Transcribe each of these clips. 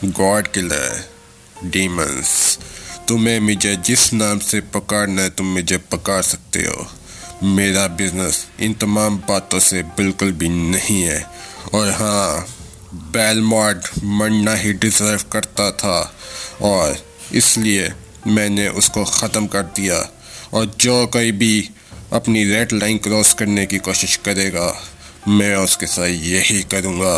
God killer, demons, तुम्हें मुझे जिस नाम से पुकारना है तुम मुझे पुकार सकते हो। मेरा बिजनेस इन तमाम बातों से बिल्कुल भी नहीं है। और हाँ, बेलमॉर्ड मरना ही डिज़र्व करता था और इसलिए मैंने उसको ख़त्म कर दिया। और जो कोई भी अपनी रेड लाइन क्रॉस करने की कोशिश करेगा मैं उसके साथ यही करूँगा।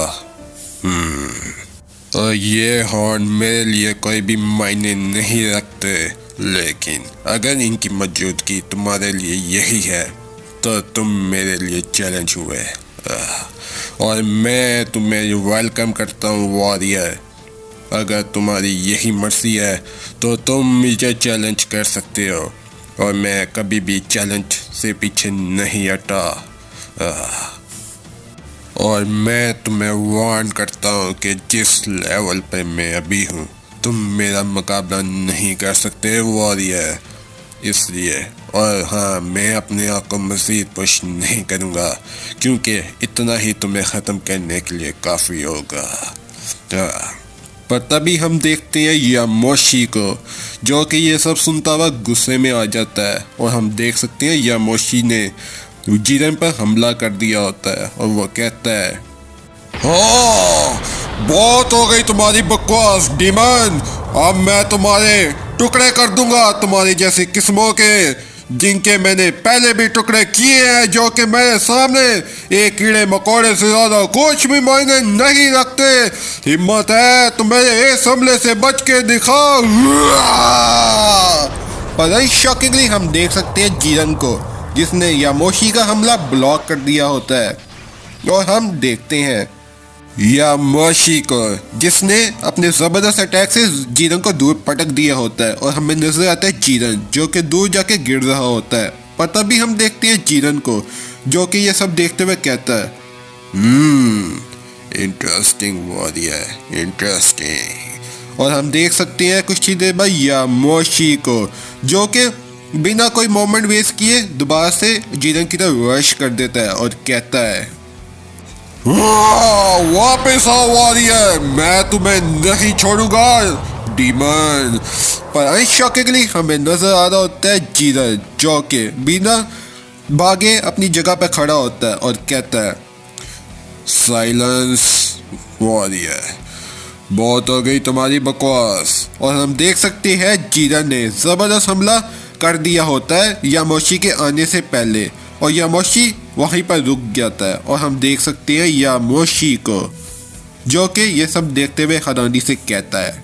और ये हॉर्न मेरे लिए कोई भी मायने नहीं रखते, लेकिन अगर इनकी मौजूदगी तुम्हारे लिए यही है तो तुम मेरे लिए चैलेंज हुए। और मैं तुम्हें वेलकम करता हूँ वॉरियर। अगर तुम्हारी यही मर्जी है तो तुम मुझे चैलेंज कर सकते हो और मैं कभी भी चैलेंज से पीछे नहीं हटा। और मैं तुम्हें वार्न करता हूँ कि जिस लेवल पे मैं अभी हूँ तुम मेरा मुकाबला नहीं कर सकते वॉरियर। इसलिए और हाँ, मैं अपने आप को मज़ीद पुश नहीं करूँगा क्योंकि इतना ही तुम्हें ख़त्म करने के लिए काफ़ी होगा। पर तभी हम देखते हैं यामोशी को, जो कि ये सब सुनता हुआ गुस्से में आ जाता है। और हम देख सकते हैं यामोशी ने जीरन पर हमला कर दिया होता है और वो कहता है, हाँ, बहुत हो गई तुम्हारी बकवास डीमन। अब मैं तुम्हारे टुकड़े कर दूंगा, तुम्हारी जैसी किस्मों के, जिनके मैंने पहले भी टुकड़े किए हैं, जो कि मेरे सामने एक कीड़े मकोड़े से ज्यादा कुछ भी मायने नहीं रखते। हिम्मत है तो मेरे इस हमले से बच के दिखाओ। पर शॉकिंगली हम देख सकते हैं जीरन को, जिसने यामोशी का हमला ब्लॉक कर दिया होता है। और हम देखते हैं यामोशी को, जिसने अपने ज़बरदस्त अटैक से जीरन को दूर पटक दिया होता है। और हमें नजर आता है जीरन जो कि दूर जाके गिर रहा होता है। पर तभी हम देखते हैं जीरन को, जो कि ये सब देखते हुए कहता है, इंटरेस्टिंग वॉरियर, इंटरेस्टिंग। और हम देख सकते हैं कुछ ही देर बाद यामोशी को, जो कि बिना कोई मोमेंट वेस्ट किए दोबारा से जीरन की तरफ रश कर देता है और कहता है, वापस आओ वॉरियर, मैं तुम्हें नहीं छोड़ूंगा डीमन। पर अनशॉकिंगली हमें नजर आ रहा होता है जीरन, जो कि बिना भागे अपनी जगह पर खड़ा होता है और कहता है, साइलेंस वॉरियर, बहुत हो गई तुम्हारी बकवास। और हम देख सकते हैं जीरन ने जबरदस्त हमला कर दिया होता है यामोशी के आने से पहले, और यामोशी वहीं पर रुक जाता है। और हम देख सकते हैं यामोशी को, जो कि ये सब देखते हुए हैरानी से कहता है,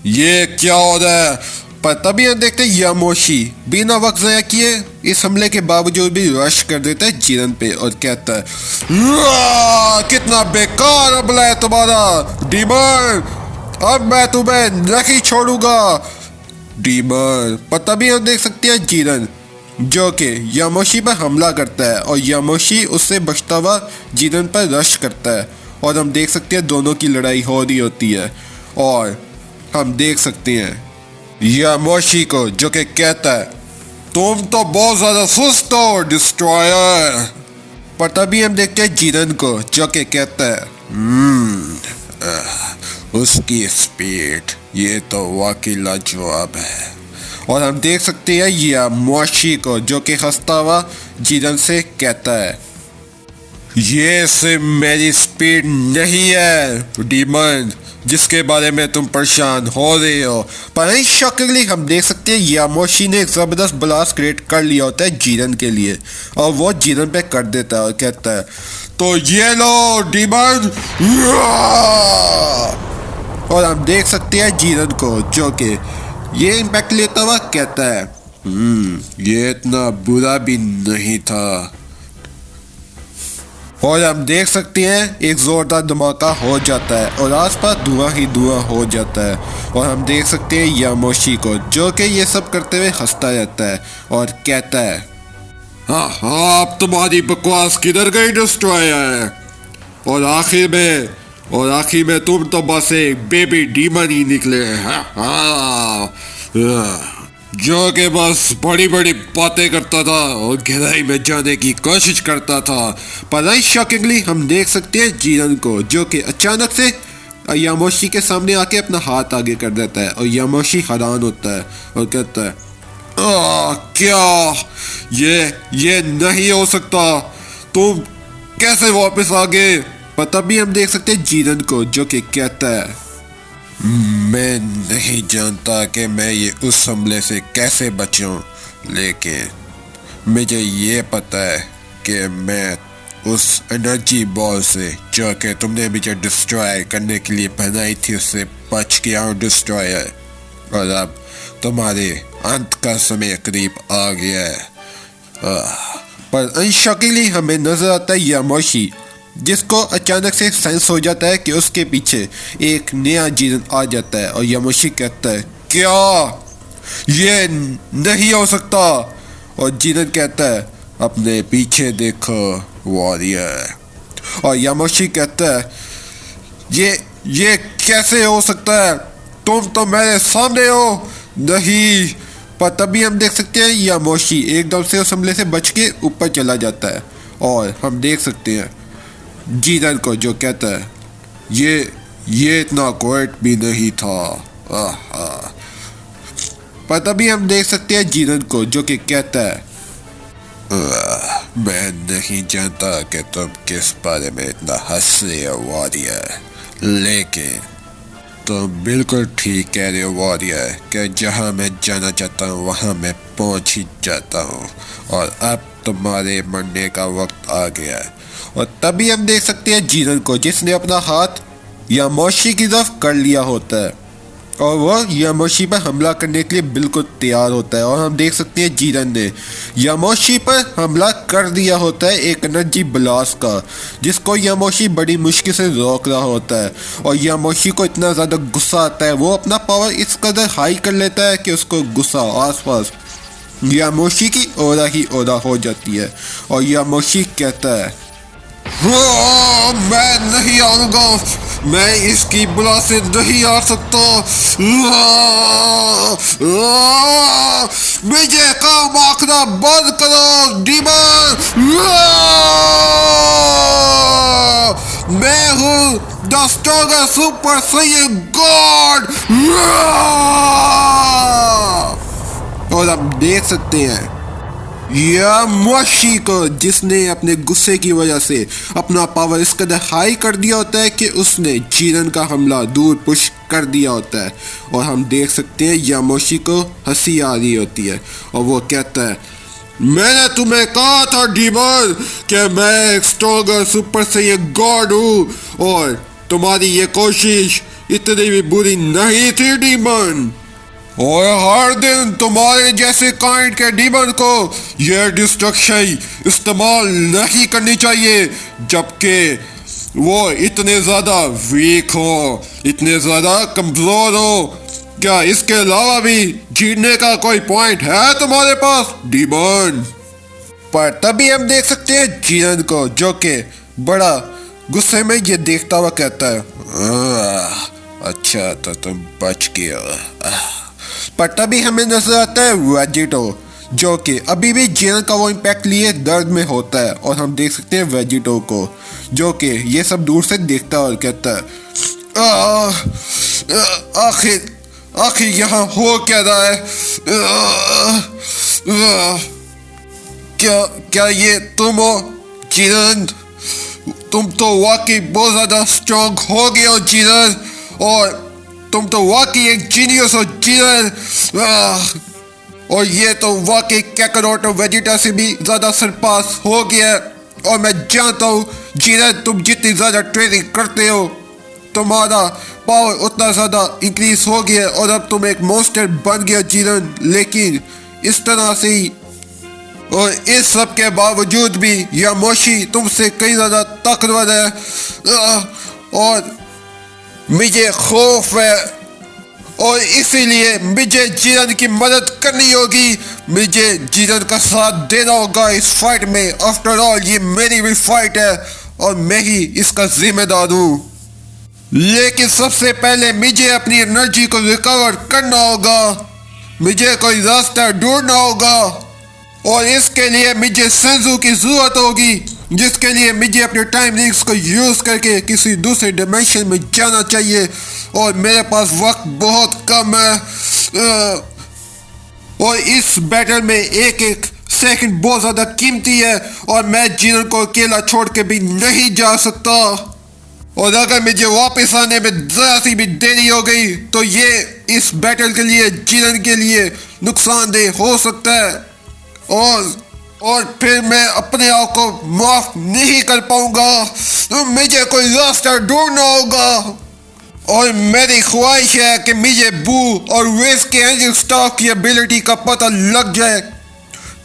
ये क्या हो रहा है। पर तभी हम देखते हैं यामोशी बिना वक्त ज़ाया किए इस हमले के बावजूद भी रश कर देता है जीरन पे और कहता है, कितना बेकार हमला है तुम्हारा डीमन, अब मैं तुम्हें नहीं छोड़ूंगा डीमन। पर तभी हम देख सकते हैं जीरन, जो कि यामोशी पर हमला करता है और यामोशी उससे बचता हुआ जीरन पर रश करता है। और हम देख सकते हैं दोनों की लड़ाई हो रही होती है। और हम देख सकते हैं यामोशी को, जो कि कहता है, तुम तो बहुत ज़्यादा सुस्त हो डिस्ट्रॉयर। पर तभी हम देखते हैं जीरन को, जो कि कहता है, उसकी स्पीड ये तो वाकई लाजवाब है। और हम देख सकते हैं यामोशी को, जो कि हंसता हुआ जीरन से कहता है, ये सिर्फ मेरी स्पीड नहीं है डीमन जिसके बारे में तुम परेशान हो रहे हो। पर शॉकिंगली हम देख सकते हैं यामोशी ने एक ज़बरदस्त ब्लास्ट क्रिएट कर लिया होता है जीरन के लिए, और वो जीरन पे कर देता है और कहता है, तो ये लो डीमन। और हम देख सकते हैं जीरन को, जो कि ये इम्पैक्ट लेता हुआ कहता है, ये इतना बुरा भी नहीं था। और हम देख सकते हैं एक जोरदार धमाका हो जाता है और आसपास धुआं ही धुआं हो जाता है। और हम देख सकते हैं यामोशी को, जो कि ये सब करते हुए हंसता रहता है और कहता है, हाँ, अब तुम्हारी बकवास किधर गई डिस्ट्रॉयर। और आखिर में तुम तो बस एक बेबी डीमन ही निकले। जो कि बस बड़ी बड़ी बातें करता था और गहराई में जाने की कोशिश करता था। पर शॉकिंगली हम देख सकते हैं जीरन को, जो कि अचानक से यामोशी के सामने आके अपना हाथ आगे कर देता है और यामोशी हैरान होता है और कहता है, क्या ये नहीं हो सकता, तुम कैसे वापस आ गए? और तभी हम देख सकते हैं जीरन को जो कि कहता है, मैं नहीं जानता कि मैं ये उस हमले से कैसे बचूं, लेकिन मुझे ये पता है कि मैं उस एनर्जी बॉल से जो कि तुमने मुझे डिस्ट्रॉय करने के लिए बनाई थी उससे बच गया हूँ डिस्ट्रॉयर, और अब तुम्हारे अंत का समय करीब आ गया है। पर अनशॉकिंगली हमें नजर आता है यामोशी, जिसको अचानक से सेंस हो जाता है कि उसके पीछे एक नया जीरन आ जाता है और यामोशी कहता है, क्या ये नहीं हो सकता? और जीरन कहता है, अपने पीछे देखो वॉरियर। और यामोशी कहता है, ये कैसे हो सकता है? तुम तो मेरे सामने हो। नहीं। पर तभी हम देख सकते हैं यामोशी एकदम से उस हमले से बच के ऊपर चला जाता है और हम देख सकते हैं जीरन को जो कहता है, ये इतना क्विट भी नहीं था। पर तभी हम देख सकते हैं जीरन को जो कि कहता है, मैं नहीं जानता कि तुम किस बारे में इतना हंस रहे हो वॉरियर, लेकिन तुम बिल्कुल ठीक कह रहे हो वॉरियर कि जहाँ मैं जाना चाहता हूँ वहाँ मैं पहुँच ही जाता हूँ, और अब तुम्हारे मरने का वक्त आ गया है। और तभी हम देख सकते हैं जीरन को जिसने अपना हाथ यामोशी की तरफ कर लिया होता है और वो यामोशी पर हमला करने के लिए बिल्कुल तैयार होता है, और हम देख सकते हैं जीरन ने यामोशी पर हमला कर दिया होता है एक एनर्जी ब्लास्ट का, जिसको यामोशी बड़ी मुश्किल से रोक रहा होता है। और यामोशी को इतना ज़्यादा गुस्सा आता है, वो अपना पावर इस कदर हाई कर लेता है कि उसको गुस्सा आसपास यामोशी की ओरा ही ओरा हो जाती है। और यामोशी कहता है, मैं नहीं आऊंगा, मैं इसकी बुला से नहीं आ सकता। मुझे काम आखना बंद करो डीमन। मैं हूँ the strongest super Saiyan God. और आप देख सकते हैं यामोशी को जिसने अपने गुस्से की वजह से अपना पावर इस कदर हाई कर दिया होता है कि उसने जीरन का हमला दूर पुश कर दिया होता है। और हम देख सकते हैं यामोशी को हंसी आ रही होती है और वो कहता है, मैंने तुम्हें कहा था डीमन कि मैं एक स्ट्रॉन्गर सुपर सैयन गॉड हूँ, और तुम्हारी ये कोशिश इतनी भी बुरी नहीं थी डीमन। और हर दिन तुम्हारे जैसे काइंड के डीमन को ये डिस्ट्रक्शन इस्तेमाल नहीं करनी चाहिए, जबकि वो इतने ज़्यादा वीक हो, इतने ज़्यादा कमज़ोर हो। क्या इसके अलावा भी जीतने का कोई पॉइंट है तुम्हारे पास डीमन? पर तभी हम देख सकते हैं जीरन को जो कि बड़ा गुस्से में ये देखता हुआ कहता है, अच्छा तो तुम बच गए। पर तभी हमें नजर आता है वेजिटो जो कि अभी भी जीरन का वो इम्पैक्ट लिए दर्द में होता है। और हम देख सकते हैं वेजिटो को जो कि ये सब दूर से देखता है और कहता है, आखिर यहाँ हो क्या रहा है? क्या ये तुम हो जीरन? तुम तो वाकई बहुत ज्यादा स्ट्रॉन्ग हो गए हो जीरन, और तुम तो वाकई एक जीनियस हो जीरन। और ये तो वाकई कैकरोट और वेजिटा से भी ज्यादा सरपास हो गया। और मैं जानता हूँ जीरन, तुम जितनी ज्यादा ट्रेनिंग करते हो तुम्हारा पावर उतना ज़्यादा इंक्रीज हो गया और अब तुम एक मॉन्स्टर बन गया जीरन। लेकिन इस तरह से ही और इस सब के बावजूद भी यामोशी तुमसे कई ज़्यादा ताकतवर है और मुझे खौफ है और इसीलिए मुझे जीरन की मदद करनी होगी। मुझे जीरन का साथ देना होगा इस फाइट में। आफ्टर ऑल ये मेरी भी फाइट है और मैं ही इसका जिम्मेदार हूँ। लेकिन सबसे पहले मुझे अपनी एनर्जी को रिकवर करना होगा। मुझे कोई रास्ता ढूंढना होगा और इसके लिए मुझे सेंजू की जरूरत होगी। जिसके लिए मुझे अपने टाइम लिंक्स को यूज करके किसी दूसरे डिमेंशन में जाना चाहिए और मेरे पास वक्त बहुत कम है। और इस बैटल में एक एक सेकंड बहुत ज्यादा कीमती है और मैं जीनन को अकेला छोड़ के भी नहीं जा सकता। और अगर मुझे वापस आने में जरा सी भी देरी हो गई तो ये इस बैटल के लिए जीनन के लिए नुकसानदेह हो सकता है और फिर मैं अपने आप को माफ नहीं कर पाऊंगा। तो मुझे कोई रास्ता ढूंढना होगा और मेरी ख्वाहिश है कि मुझे बू और वेस के एंजल स्टाफ की एबिलिटी का पता लग जाए,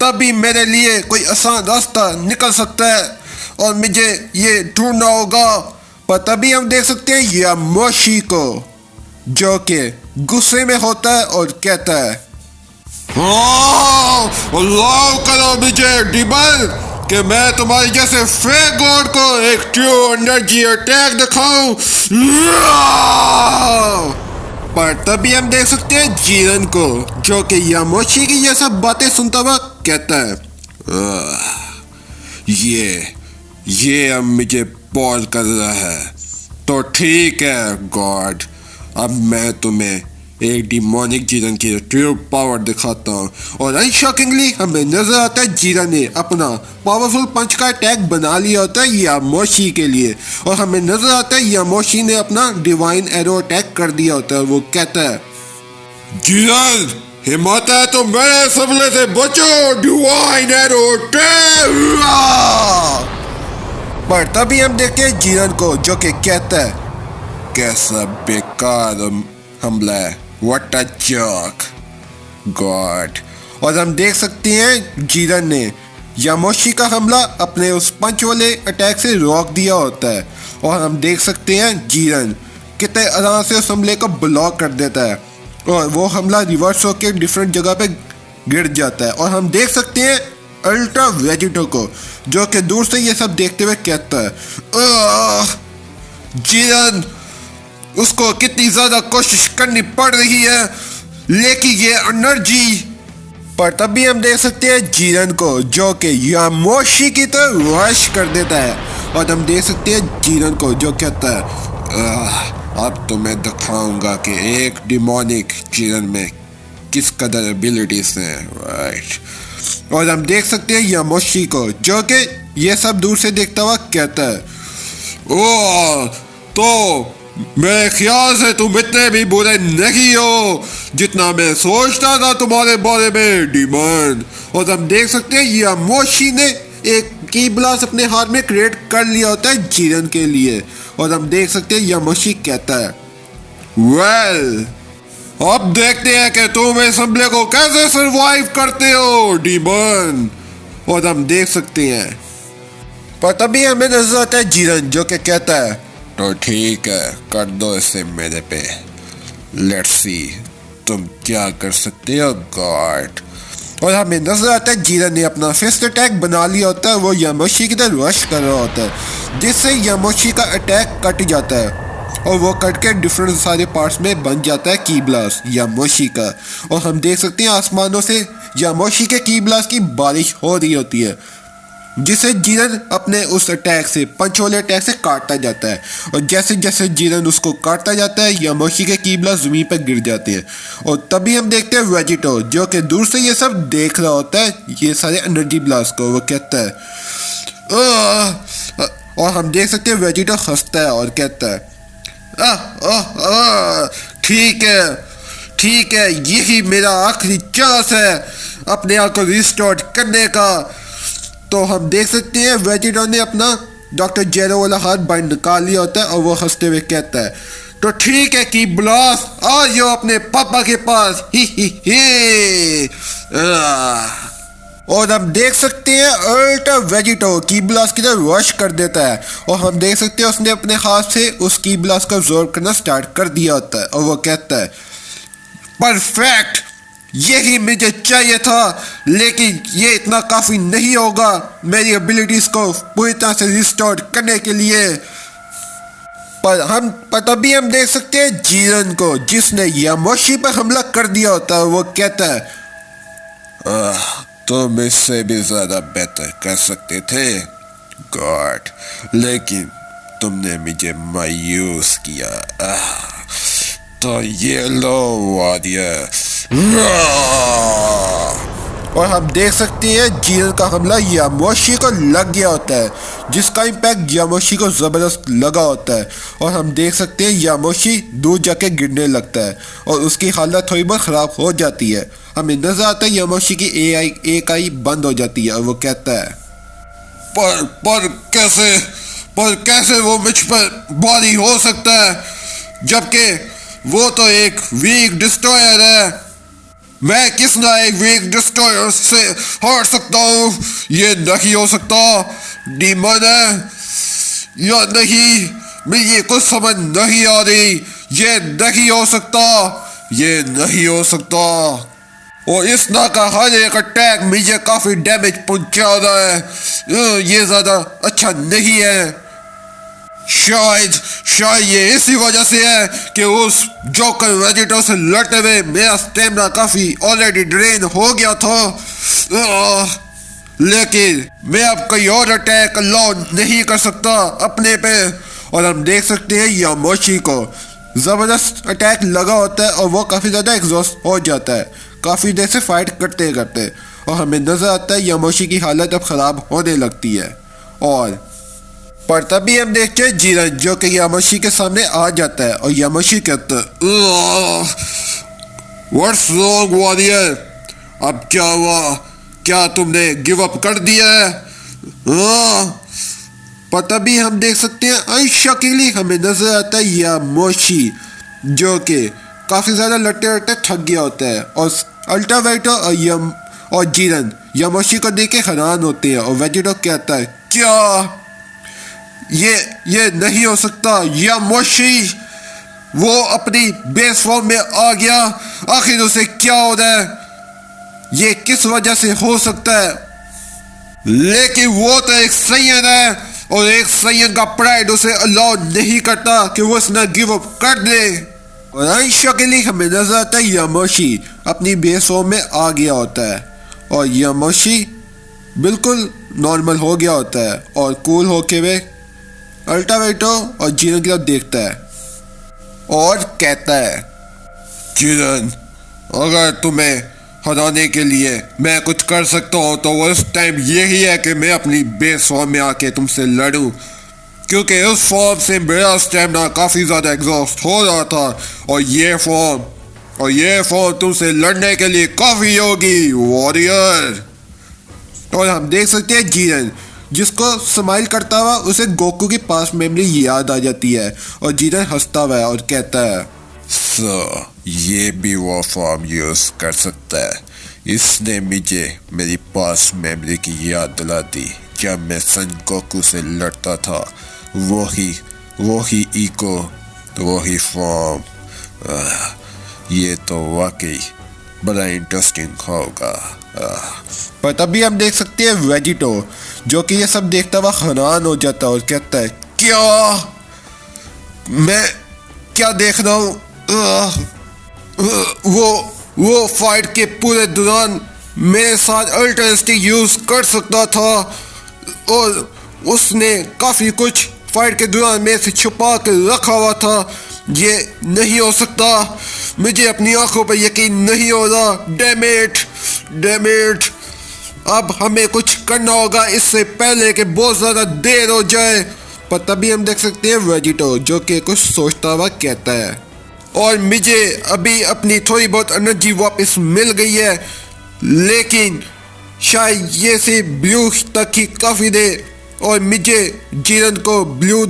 तभी मेरे लिए कोई आसान रास्ता निकल सकता है और मुझे ये ढूंढना होगा। पर तभी हम देख सकते हैं यामोशी को जो कि गुस्से में होता है और कहता है, अल्लाह करो मुझे डीमन कि मैं तुम्हारे जैसे फेक गॉड को एक ट्रू एनर्जी अटैक दिखाऊं। पर तभी हम देख सकते हैं जीरन को जो कि यामोशी की ये सब बातें सुनता हुआ कहता है, ये अब मुझे पॉज कर रहा है। तो ठीक है गॉड, अब मैं तुम्हें एक डिमोनिक जीरन की ट्रू पावर दिखाता हूँ। और अनशॉकिंगली हमें नजर आता है जीरन ने अपना पावरफुल पंच का अटैक बना लिया होता है यामोशी के लिए और हमें नजर आता है यामोशी ने अपना डिवाइन एरो अटैक कर दिया होता है। वो कहता है, जीरन हिम्मत है तो मेरे सबले से बचो, डिवाइन एरो अटैक। पर तभी हम देखते हैं जीरन को जो कि कहता है, कैसा बेकार हमला है, व्हाट अ जोक गॉड। और हम देख सकते हैं जीरन ने यामोशी का हमला अपने उस पंच वाले अटैक से रोक दिया होता है और हम देख सकते हैं जीरन कितने आराम से उस हमले को ब्लॉक कर देता है और वो हमला रिवर्स होकर डिफरेंट जगह पे गिर जाता है। और हम देख सकते हैं अल्ट्रा वेजिटो को जो कि दूर से ये सब देखते हुए कहता है, जीरन उसको कितनी ज्यादा कोशिश करनी पड़ रही है लेकिन ये एनर्जी। पर तभी हम देख सकते हैं जीरन को जो कि यामोशी की तरह रश कर देता है और हम देख सकते हैं जीरन को जो कहता है, अब तो मैं दिखाऊंगा कि एक डिमोनिक जीरन में किस कदर एबिलिटीज हैं, राइट। और हम देख सकते हैं यामोशी को जो कि ये सब दूर से देखता हुआ कहता है, ओ तो मेरे ख्याल से तुम इतने भी बुरे नहीं हो जितना मैं सोचता था तुम्हारे बारे में डीमन। और हम देख सकते हैं यामोशी ने एक की ब्लास्ट अपने हाथ में क्रिएट कर लिया होता है जीरन के लिए और हम देख सकते हैं यामोशी कहता है, वेल अब देखते हैं कि तुम इस हमले को कैसे सरवाइव करते हो डीमन। और हम देख सकते हैं पर तभी हमें नजर आता है जीरन जो कि कहता है, तो ठीक है कर दो इसे मेरे पे, लेट्स सी तुम क्या कर सकते हो गॉड। और हमें नजर आता है जीरन ने अपना फिस्ट अटैक बना लिया होता है, वो यामोशी की तरफ रश कर रहा होता है जिससे यामोशी का अटैक कट जाता है और वो कट के डिफरेंट सारे पार्ट्स में बन जाता है की ब्लास्ट यामोशी का। और हम देख सकते हैं आसमानों से यामोशी के की ब्लास्ट की बारिश हो रही होती है जिसे जीरन अपने उस अटैक से पंच वाले अटैक से काटता जाता है और जैसे जैसे जीरन उसको काटता जाता है यामोशी के की ब्लास्ट जमीन पर गिर जाते हैं। और तभी हम देखते हैं वेजिटो जो कि दूर से ये सब देख रहा होता है ये सारे एनर्जी ब्लास्ट को। वो कहता है और हम देख सकते हैं वेजिटो हंसता है और कहता है, ठीक है यही मेरा आखिरी चांस है अपने आप को रिस्टोर करने का। तो हम देख सकते हैं वेजिटो ने अपना डॉक्टर जेरो वाला हाथ बाहर निकाल लिया होता है और वो हंसते हुए कहता है, तो ठीक है की ब्लास्ट आ जाओ अपने पापा के पास, ही। और हम देख सकते हैं अल्ट्रा वेजिटो की ब्लास्ट की तरफ रश कर देता है और हम देख सकते हैं उसने अपने हाथ से उस की ब्लास्ट को अब्सॉर्ब करना स्टार्ट कर दिया होता है और वो कहता है, परफेक्ट यही मुझे चाहिए था लेकिन ये इतना काफी नहीं होगा मेरी एबिलिटीज को पूरी तरह से रिस्टोर करने के लिए। पर तभी हम देख सकते हैं जीरन को जिसने यामोशी पर हमला कर दिया होता है। वो कहता है, तुम इससे भी ज्यादा बेहतर कर सकते थे गॉड, लेकिन तुमने मुझे मायूस किया। तो ये लो वॉरियर। और हम देख सकते हैं जीरन का हमला यामोशी को लग गया होता है, जिसका इम्पैक्ट यामोशी को ज़बरदस्त लगा होता है। और हम देख सकते हैं यामोशी दूर जाके गिरने लगता है और उसकी हालत थोड़ी बहुत ख़राब हो जाती है। हमें नजर आता है यामोशी की एकाई बंद हो जाती है और वो कहता है, पर कैसे वो मुझ पर भारी हो सकता है, जबकि वो तो एक वीक डिस्ट्रॉयर है। मैं किस ना एक वीक डिस्ट्रॉयर से हार सकता हूँ? ये नहीं हो सकता। डीमन है या नहीं, मुझे कुछ समझ नहीं आ रही। ये नहीं हो सकता, ये नहीं हो सकता। और इस ना का हर एक अटैक मुझे काफी डैमेज पहुंचा रहा है। ये ज्यादा अच्छा नहीं है। शायद ये इसी वजह से है कि उस जोकर वेजिटो से लड़ते हुए मेरा स्टेमिना काफी ऑलरेडी ड्रेन हो गया था। लेकिन मैं अब कोई और अटैक अलाउ नहीं कर सकता अपने पे। और हम देख सकते हैं यामोशी को जबरदस्त अटैक लगा होता है और वो काफी ज्यादा एग्जॉस्ट हो जाता है काफी देर से फाइट करते करते। और हमें नजर आता है यामोशी की हालत अब खराब होने लगती है। और पर तभी हम देखते हैं जीरन जो कि यामोशी के सामने आ जाता है और यामोशी कहता है, व्हाट्स रॉन्ग वॉरियर? अब क्या हुआ? क्या तुमने गिव अप कर दिया है? पर तभी हम देख सकते हैं अनशकीली हमें नजर आता है यामोशी जो कि काफी ज्यादा लड़ते लड़ते थक गया होता है। और अल्ट्रा वेजिटो और जीरन यामोशी को देख के हैरान होते हैं। और वेजिटो कहता है, क्या ये नहीं हो सकता? यामोशी वो अपनी बेस फॉर्म में आ गया। आखिर उसे क्या हो रहा है? ये किस वजह से हो सकता है? लेकिन वो तो एक सैयद है और एक सैयद का प्राइड उसे अलाउ नहीं करता कि वो उसने गिव अप कर दे। और आयशा के लिए हमें नजर आता है यामोशी अपनी बेस फॉर्म में आ गया होता है और यामोशी बिल्कुल नॉर्मल हो गया होता है और कूल होके वे अल्ट्रा वेजिटो और जीरन की तरफ देखता है और कहता है, जीरन, अगर तुम्हें हराने के लिए मैं कुछ कर सकता हूँ तो उस टाइम यही है कि मैं अपनी बेस फॉर्म में आके तुमसे लड़ूं, क्योंकि उस फॉर्म से मेरा स्टेमिना काफ़ी ज़्यादा एग्जॉस्ट हो रहा था। और ये फॉर्म तुमसे लड़ने के लिए काफ़ी होगी वॉरियर। और हम देख सकते हैं जीरन जिसको स्माइल करता हुआ उसे गोकू की पास मेमोरी याद आ जाती है और जीरन हंसता हुआ है और कहता है, ये भी वो फॉर्म यूज कर सकता है। इसने मुझे मेरी पास मेमोरी की याद दिला दी जब मैं सन गोकू से लड़ता था। वही इको, वही फॉर्म। ये तो वाकई बड़ा इंटरेस्टिंग होगा। पर तभी हम देख सकते हैं वेजिटो जो कि ये सब देखता हुआ हैरान हो जाता है और कहता है, मैं क्या देख रहा हूँ? वो फाइट के पूरे दौरान मेरे साथ अल्टरनेटिव यूज कर सकता था और उसने काफी कुछ फाइट के दौरान मेरे से छुपा कर रखा हुआ था। ये नहीं हो सकता। मुझे अपनी आंखों पर यकीन नहीं हो रहा। Damn it. अब हमें कुछ करना होगा इससे पहले कि बहुत ज़्यादा देर हो जाए। पर तभी हम देख सकते हैं वेजिटो जो कि कुछ सोचता हुआ कहता है, और मुझे अभी अपनी थोड़ी बहुत एनर्जी वापस मिल गई है, लेकिन शायद ये से ब्लू तक ही काफ़ी दे और मुझे जीरन को ब्लू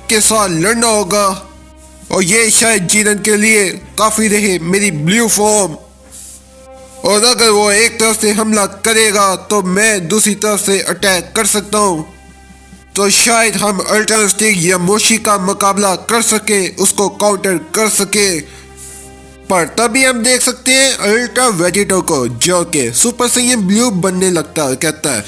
के साथ लड़ना होगा और ये शायद जीरन के लिए काफ़ी रहे मेरी ब्लू फॉर्म। और अगर वो एक तरफ से हमला करेगा तो मैं दूसरी तरफ से अटैक कर सकता हूँ, तो शायद हम अल्टरनेटिव यामोशी का मुकाबला कर सके, उसको काउंटर कर सके। पर तभी हम देख सकते हैं अल्ट्रा वेजिटो को जो कि सुपर सैयन ब्लू बनने लगता है। कहता है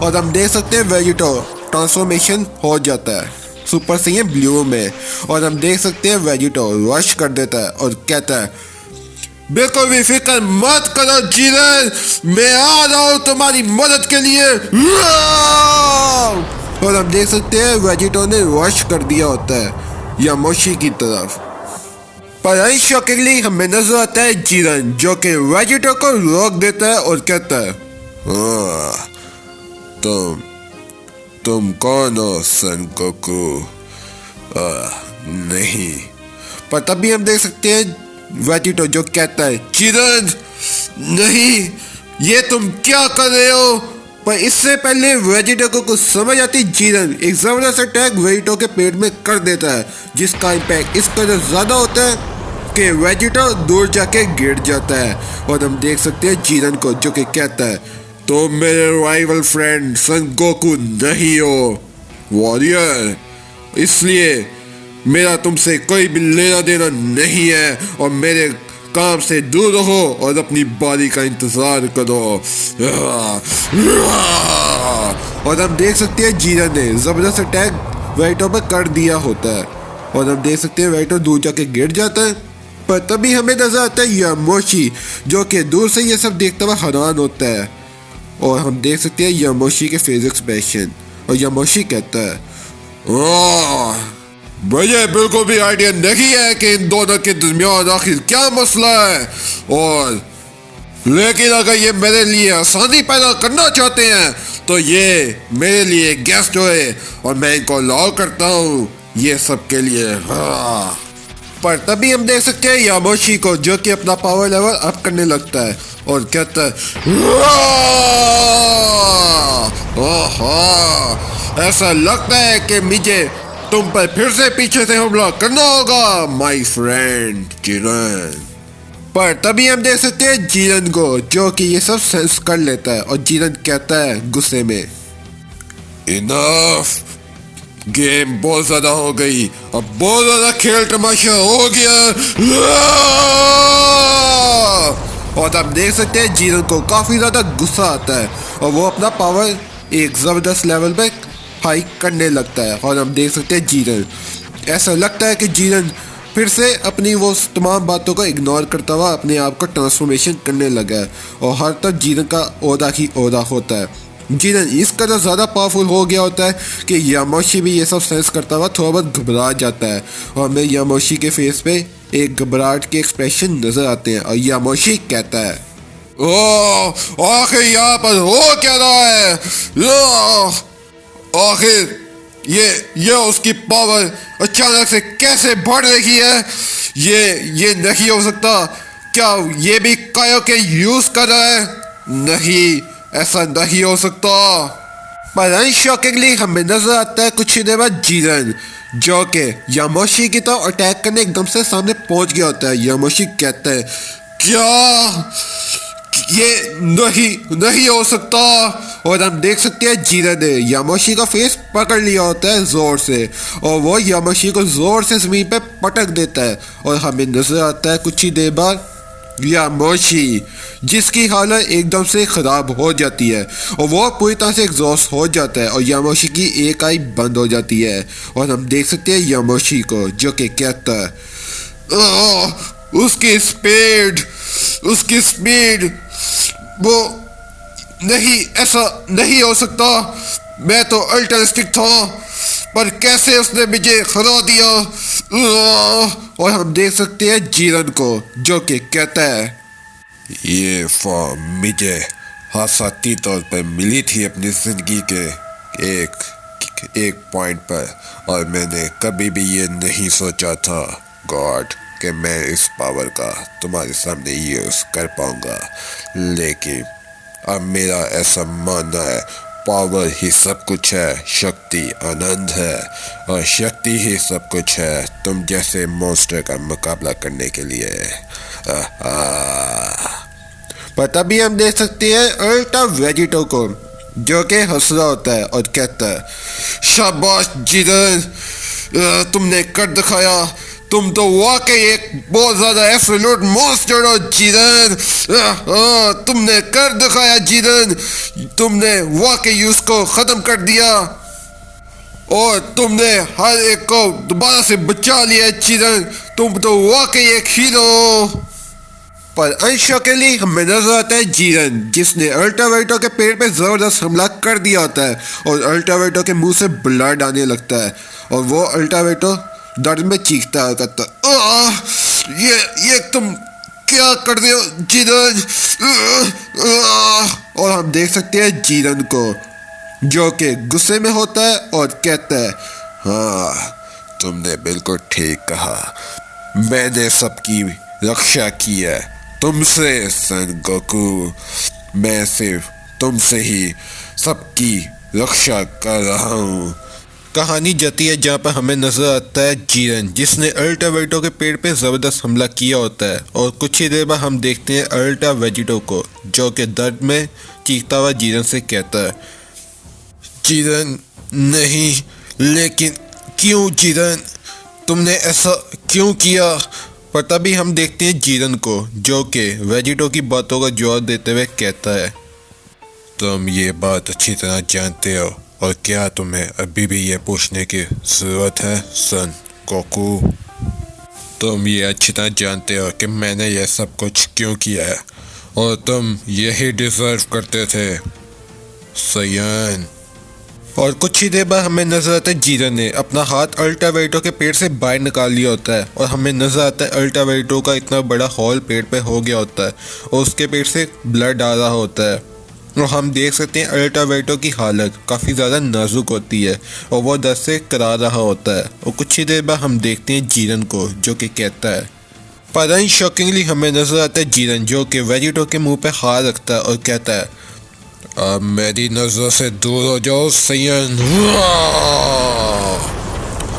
और हम देख सकते हैं वेजिटो ट्रांसफॉर्मेशन हो जाता है सुपर सैयन ब्लू में। और हम देख सकते हैं वेजिटो रश कर देता है और कहता है, बिल्कुल भी फिक्र मत करो जीरन, मैं आ रहा हूँ तुम्हारी मदद के लिए। और हम देख सकते हैं वेजिटो ने रश कर दिया होता है यामोशी की तरफ, पर अनशॉकिंगली हमें नजर आता है जीरन जो कि वेजिटो को रोक देता है और कहता है, तुम कौन हो सन गोकू? नहीं। पर तभी हम देख सकते हैं वेजिटो जो कहता है, जीरन नहीं, ये तुम क्या कर रहे हो? पर इससे पहले वेजिटो को कुछ समझ आती, जीरन एक जबरदस्त अटैक वेजिटो के पेट में कर देता है, जिसका इम्पैक्ट इस कदर ज्यादा होता है कि वेजिटो दूर जाके गिर जाता है। और हम देख सकते हैं जीरन को जो कि कहता है, तुम मेरे राइवल फ्रेंड सन गोकू नहीं हो वॉरियर, इसलिए मेरा तुमसे कोई भी लेना देना नहीं है और मेरे काम से दूर रहो और अपनी बारी का इंतजार करो। और हम देख सकते हैं जीरन ने जबरदस्त अटैक वेजिटो पर कर दिया होता है और हम देख सकते हैं वेजिटो दूर जाके गिर जाता है। पर तभी हमें नजर आता है यामोशी जो कि दूर से ये सब देखता हुआ हैरान होता है और हम देख सकते हैं यामोशी के फेस एक्सप्रेशन और यामोशी कहता है, मुझे बिल्कुल भी आइडिया नहीं है कि इन दोनों के दरमियान आखिर क्या मसला है, और लेकिन अगर ये मेरे लिए आसानी पैदा करना चाहते हैं तो ये मेरे लिए गेस्ट हुए और मैं इनको अलाउ करता हूँ ये सब के लिए। हाँ। पर तभी हम देख सकते हैं यामोशी को जो कि अपना पावर लेवल अप करने लगता है और कहता है, ऐसा लगता है कि मुझे तुम पर फिर से पीछे से हमला करना होगा माय फ्रेंड जीरन। पर तभी हम देख सकते हैं जीरन को जो कि ये सब सेंस कर लेता है और जीरन कहता है गुस्से में, इनफ, गेम बहुत ज्यादा हो गई, अब बहुत ज्यादा खेल तमाशा हो गया। और आप देख सकते हैं जीरन को काफी ज्यादा गुस्सा आता है और वो अपना पावर एक जबरदस्त लेवल पे हाइक करने लगता है और हम देख सकते हैं जीरन, ऐसा लगता है कि जीरन फिर से अपनी वो तमाम बातों को इग्नोर करता हुआ अपने आप को ट्रांसफॉर्मेशन करने लगा है और हर तरफ जीरन का ओहदा ही ओहदा होता है। जीरन इस कदर ज़्यादा पावरफुल हो गया होता है कि यामोशी भी ये सब सेंस करता हुआ थोड़ा बहुत घबरा जाता है और हमें यामोशी के फेस पे एक घबराहट के एक्सप्रेशन नजर आते हैं और यामोशी कहता है, ओह आखिर यहाँ पर हो क्या रहा है? आखिर ये उसकी पावर अचानक से कैसे बढ़ रही है? ये नहीं हो सकता। क्या ये भी कायोके यूज कर रहा है? नहीं, ऐसा नहीं हो सकता। पर अनशॉकिंगली हमें नजर आता है कुछ ही देर बाद जीरन जो कि यामोशी की तरफ अटैक करने एकदम से सामने पहुंच गया होता है। यामोशी कहता है, क्या ये नहीं हो सकता? और हम देख सकते हैं जीरन ने यामोशी का फेस पकड़ लिया होता है जोर से और वो यामोशी को जोर से जमीन पे पटक देता है और हमें नजर आता है कुछ ही देर बाद यामोशी जिसकी हालत एकदम से ख़राब हो जाती है और वो पूरी तरह से एग्जॉस्ट हो जाता है और यामोशी की एक आई बंद हो जाती है और हम देख सकते हैं यामोशी को जो कि कहता है, उसकी स्पीड वो नहीं, ऐसा नहीं हो सकता। मैं तो अल्टरिस्टिक था, पर कैसे उसने मुझे हरा दिया? और हम देख सकते हैं जीरन को जो कि कहता है, ये फॉर्म मुझे हासाती तौर पर मिली थी अपनी जिंदगी के एक पॉइंट पर और मैंने कभी भी ये नहीं सोचा था गॉड कि मैं इस पावर का तुम्हारे सामने यूज कर पाऊंगा, लेकिन अब मेरा ऐसा मानना है पावर ही सब कुछ है, शक्ति आनंद है और शक्ति ही सब कुछ है तुम जैसे मॉन्स्टर का मुकाबला करने के लिए। पर तभी हम देख सकते हैं अल्टा वेजिटो को जो कि हंस रहा होता है और कहता है, शाबाश जीरन, तुमने कर दिखाया, तुम तो वाकई एक बहुत ज्यादा एब्सोल्यूट मॉन्स्टर हो जीरन। तुमने कर दिखाया जीरन, तुमने वाकई उसको खत्म कर दिया और तुमने हर एक को दोबारा से बचा लिया जीरन, तुम तो वाकई एक हीरो। पर अनशॉकिंगली हमें नजर आता है जीरन, जिसने अल्टावेटो के पेड़ पे जबरदस्त हमला कर दिया होता है और अल्टावेटो के मुंह से ब्लड आने लगता है और वो अल्टावेटो दर्द में चीखता है, कहता है, "आह! ये तुम क्या कर रहे हो जीरन?" और हम देख सकते हैं जीरन को जो कि गुस्से में होता है और कहता है, हाँ, तुमने बिल्कुल ठीक कहा। मैंने सबकी रक्षा की है, तुमसे सन गोकू। मैं सिर्फ तुमसे ही सबकी रक्षा कर रहा हूँ। कहानी जाती है जहाँ पर हमें नजर आता है जीरन, जिसने अल्टावेटो के पेड़ पे ज़बरदस्त हमला किया होता है और कुछ ही देर बाद हम देखते हैं अल्टा वेजिटो को जो कि दर्द में चीखता हुआ जीरन से कहता है, जीरन नहीं, लेकिन क्यों जीरन? तुमने ऐसा क्यों किया? पर तभी हम देखते हैं जीरन को जो कि वेजिटो की बातों का जवाब देते हुए कहता है, तुम ये बात अच्छी तरह जानते हो और क्या तुम्हें अभी भी ये पूछने की ज़रूरत है सन गोकू? तुम ये अच्छी तरह जानते हो कि मैंने ये सब कुछ क्यों किया है और तुम यही डिज़र्व करते थे सयन। और कुछ ही देर बाद हमें नजर आता है जीरन ने अपना हाथ अल्टावेटो के पेड़ से बाहर निकाल लिया होता है और हमें नजर आता है अल्टावेटो का इतना बड़ा हॉल पेड़ पे हो गया होता है और उसके पेड़ से ब्लड आ रहा होता है और हम देख सकते हैं अल्टावेटो की हालत काफ़ी ज़्यादा नाजुक होती है और वो दर्द से करा रहा होता है। और कुछ ही देर बाद हम देखते हैं जीरन को जो कि कहता है, पर अनशॉकिंगली हमें नजर आता है जीरन जो कि वेजिटो के मुंह पे हाथ रखता है और कहता है, अब मेरी नज़र से दूर हो जाओ सयन।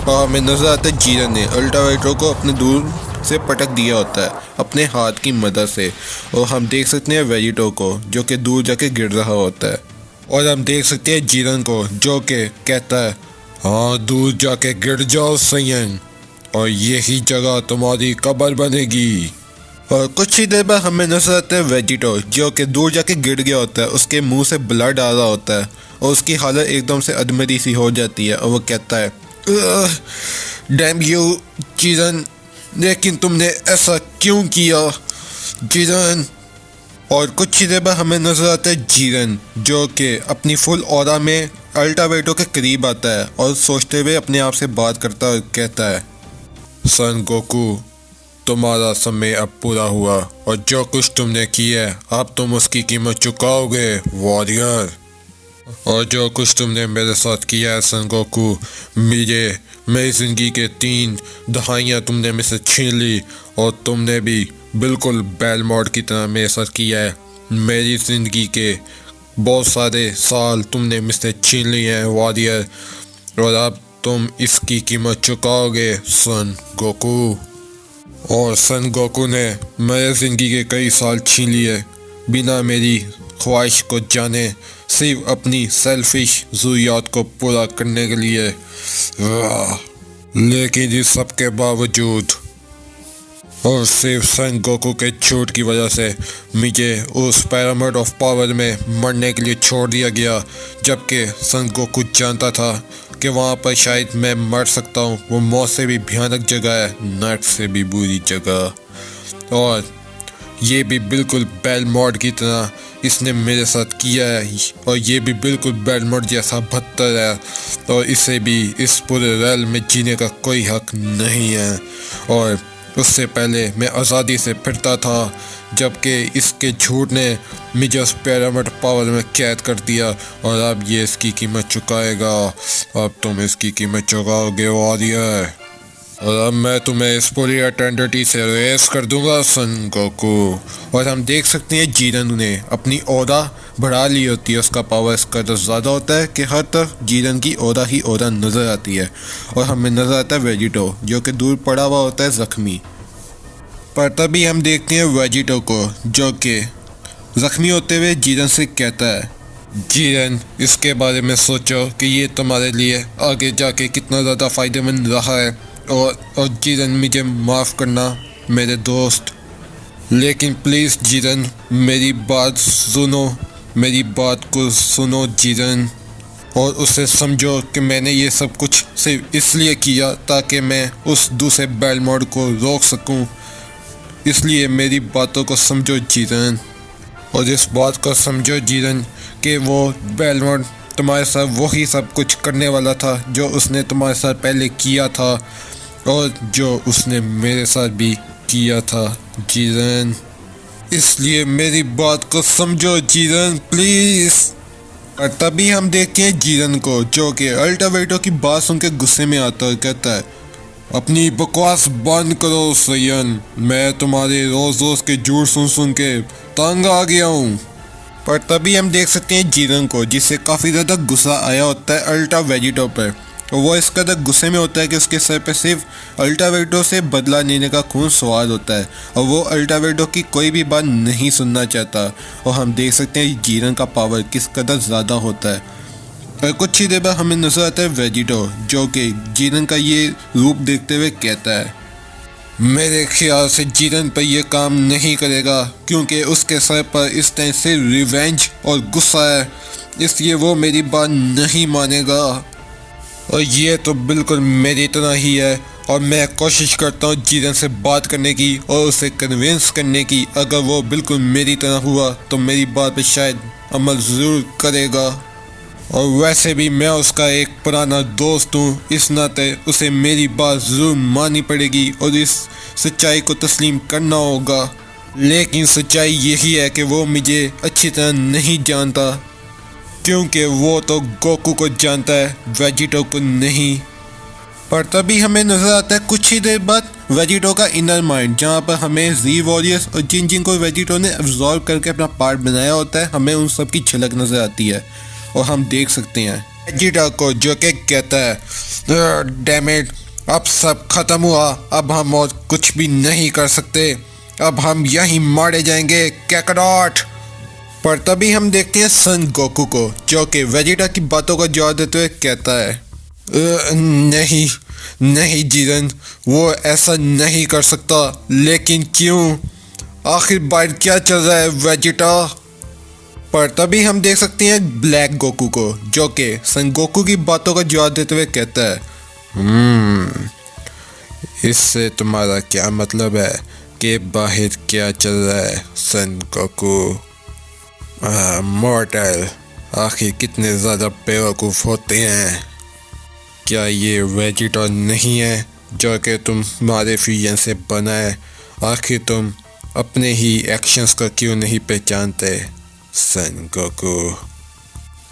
और हमें नजर आता है जीरन ने अल्टावेटो को अपने दूर से पटक दिया होता है अपने हाथ की मदद से और हम देख सकते हैं वेजिटो को जो कि दूर जाके गिर रहा होता है और हम देख सकते हैं जीरन को जो कि कहता है, हाँ, दूर जाके गिर जाओ सयन और यही जगह तुम्हारी कब्र बनेगी। और कुछ ही देर बाद हमें नजर आता है वेजिटो जो कि दूर जाके गिर गया होता है, उसके मुंह से ब्लड आ रहा होता है और उसकी हालत एकदम से अधमरी सी हो जाती है और वो कहता है, डैम यू जीरन, लेकिन तुमने ऐसा क्यों किया जीरन? और कुछ ही देर बाद हमें नजर आता है जीरन जो कि अपनी फुल ऑरा में अल्टावेटो के करीब आता है और सोचते हुए अपने आप से बात करता है और कहता है, सन गोकू, तुम्हारा समय अब पूरा हुआ और जो कुछ तुमने किया है अब तुम उसकी कीमत चुकाओगे वॉरियर। और जो कुछ तुमने मेरे साथ किया है सन गोकू, मेरी ज़िंदगी के 3 दहाइयाँ तुमने मेरे से छीन ली और तुमने भी बिल्कुल बेलमोड की तरह मेरे साथ किया है। मेरी ज़िंदगी के बहुत सारे साल तुमने मेरे से छीन लिए हैं वॉरियर और अब तुम इसकी कीमत चुकाओगे सन गोकू। और सन गोकू ने मेरे ज़िंदगी के कई साल छीन लिए बिना मेरी ख्वाहिश को जाने, सिर्फ अपनी सेल्फिश ज़रूरियात को पूरा करने के लिए। लेकिन इस सब के बावजूद और सिर्फ सन गोकू के झूठ की वजह से मुझे उस पिरामिड ऑफ पावर में मरने के लिए छोड़ दिया गया, जबकि सन गोकू जानता था कि वहाँ पर शायद मैं मर सकता हूँ। वो मौत से भी भयानक जगह है, नर्क से भी बुरी जगह, और ये भी बिल्कुल बेलमोड की तरह इसने मेरे साथ किया है और ये भी बिल्कुल बेलमोड जैसा बदतर है और इसे भी इस पूरे रेल में जीने का कोई हक नहीं है। और उससे पहले मैं आज़ादी से फिरता था, जबकि इसके झूठ ने मुझे उस पिरामिड पावर में कैद कर दिया और अब ये इसकी कीमत चुकाएगा। अब तुम इसकी कीमत चुकाओगे वॉरियर, और अब मैं तुम्हें इस पूरी अटेंडिटी से रेस कर दूंगा सन गोकू। और हम देख सकते हैं जीरन ने अपनी ऑरा बढ़ा ली होती है, उसका पावर इसका तो ज़्यादा होता है कि हर तरफ जीरन की ऑरा ही ऑरा नज़र आती है। और हमें नज़र आता है वेजिटो जो कि दूर पड़ा हुआ होता है ज़ख्मी, पर तभी हम देखते हैं वेजिटो को जो कि ज़ख्मी होते हुए जीरन से कहता है, जीरन, इसके बारे में सोचो कि ये तुम्हारे लिए आगे जाके कितना ज़्यादा फ़ायदेमंद रहा है। और जीरन, मुझे माफ़ करना मेरे दोस्त, लेकिन प्लीज़ जीरन मेरी बात सुनो, मेरी बात को सुनो जीरन, और उसे समझो कि मैंने ये सब कुछ सिर्फ इसलिए किया ताकि मैं उस दूसरे बेलमोड को रोक सकूं। इसलिए मेरी बातों को समझो जीरन, और इस बात को समझो जीरन कि वो बेलमोंट तुम्हारे साथ वही सब कुछ करने वाला था जो उसने तुम्हारे साथ पहले किया था और जो उसने मेरे साथ भी किया था जीरन। इसलिए मेरी बात को समझो जीरन प्लीज़। और तभी हम देखते हैं जीरन को जो कि अल्टावेटो की बात सुन के गुस्से में आता है, कहता है अपनी बकवास बंद करो सयन, मैं तुम्हारे रोज़ रोज़ के झूठ सुन सुन के तंग आ गया हूँ। पर तभी हम देख सकते हैं जीरन को जिससे काफ़ी ज़्यादा गुस्सा आया होता है अल्टा वेजिटो पर, और वो इस कदर गुस्से में होता है कि उसके सर पे सिर्फ अल्टावेटो से बदला लेने का खून सवार होता है और वो अल्टावेटो की कोई भी बात नहीं सुनना चाहता। और हम देख सकते हैं जीरन का पावर किस कदर ज़्यादा होता है। और कुछ ही देर बाद हमें नजर आता है वेजिटो जो कि जीरन का ये रूप देखते हुए कहता है मेरे ख्याल से जीरन पर यह काम नहीं करेगा क्योंकि उसके सर पर इस टाइम से रिवेंज और गुस्सा है, इसलिए वो मेरी बात नहीं मानेगा। और ये तो बिल्कुल मेरी तरह ही है और मैं कोशिश करता हूँ जीरन से बात करने की और उसे कन्विंस करने की। अगर वो बिल्कुल मेरी तरह हुआ तो मेरी बात पे शायद अमल ज़रूर करेगा। और वैसे भी मैं उसका एक पुराना दोस्त हूँ, इस नाते उसे मेरी बात ज़रूर माननी पड़ेगी और इस सच्चाई को तस्लीम करना होगा। लेकिन सच्चाई यही है कि वो मुझे अच्छी तरह नहीं जानता क्योंकि वो तो गोकू को जानता है, वेजिटो को नहीं। पर तभी हमें नज़र आता है कुछ ही देर बाद वेजिटो का इनर माइंड, जहाँ पर हमें जी वॉरियर्स और जिन जिन को वेजिटो ने एब्जॉर्व करके अपना पार्ट बनाया होता है, हमें उन सब की झलक नज़र आती है। और हम देख सकते हैं वेजिटो को जो कि कहता है डैम इट, अब सब खत्म हुआ, अब हम और कुछ भी नहीं कर सकते, अब हम यहीं मारे जाएंगे कैकरॉट। पर तभी हम देखते हैं सन गोकू को जो कि वेजिटा की बातों का जवाब देते हुए कहता है नहीं नहीं जीरन, वो ऐसा नहीं कर सकता। लेकिन क्यों, आखिर बाहर क्या चल रहा है वेजिटा। पर तभी हम देख सकते हैं ब्लैक गोकू को जो कि सन गोकू की बातों का जवाब देते हुए कहता है इससे तुम्हारा क्या मतलब है कि बाहर क्या चल रहा है सन गोकू। मॉर्टल, आखिर कितने ज़्यादा बेवकूफ़ होते हैं। क्या ये वेजिटो नहीं है जो कि तुम्हारे फ्यूजन से बना है। आखिर तुम अपने ही एक्शंस को क्यों नहीं पहचानते सन गोकू।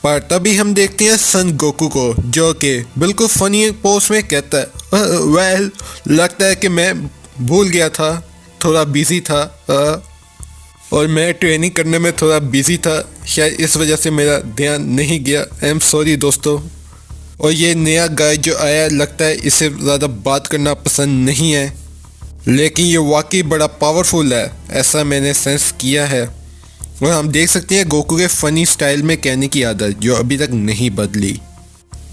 पर तभी हम देखते हैं सन गोकू को जो कि बिल्कुल फनी पोस्ट में कहता है वेल, लगता है कि मैं भूल गया था, थोड़ा बिजी था और मैं ट्रेनिंग करने में थोड़ा बिजी था, शायद इस वजह से मेरा ध्यान नहीं गया। आई एम सॉरी दोस्तों। और ये नया गाय जो आया, लगता है इसे ज़्यादा बात करना पसंद नहीं है, लेकिन ये वाकई बड़ा पावरफुल है, ऐसा मैंने सेंस किया है। और हम देख सकते हैं गोकू के फ़नी स्टाइल में कहने की आदत जो अभी तक नहीं बदली।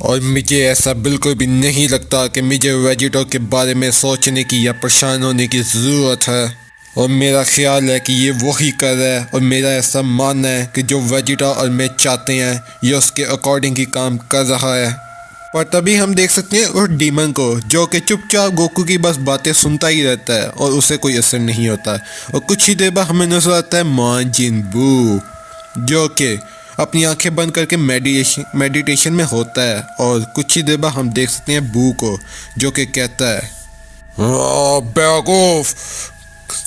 और मुझे ऐसा बिल्कुल भी नहीं लगता कि मुझे वेजिटो के बारे में सोचने की या परेशान होने की ज़रूरत है। और मेरा ख्याल है कि ये वही कर रहा है और मेरा ऐसा मानना है कि जो वेजिटो और मैं चाहते हैं ये उसके अकॉर्डिंग ही काम कर रहा है। पर तभी हम देख सकते हैं उस डीमन को जो कि चुपचाप गोकू की बस बातें सुनता ही रहता है और उसे कोई असर नहीं होता। और कुछ ही देर बाद हमें नजर आता है माजिन बू जो कि अपनी आंखें बंद करके मेडिटेशन में होता है। और कुछ ही देर बाद हम देख सकते हैं बू को जो कि कहता है बेवकूफ़,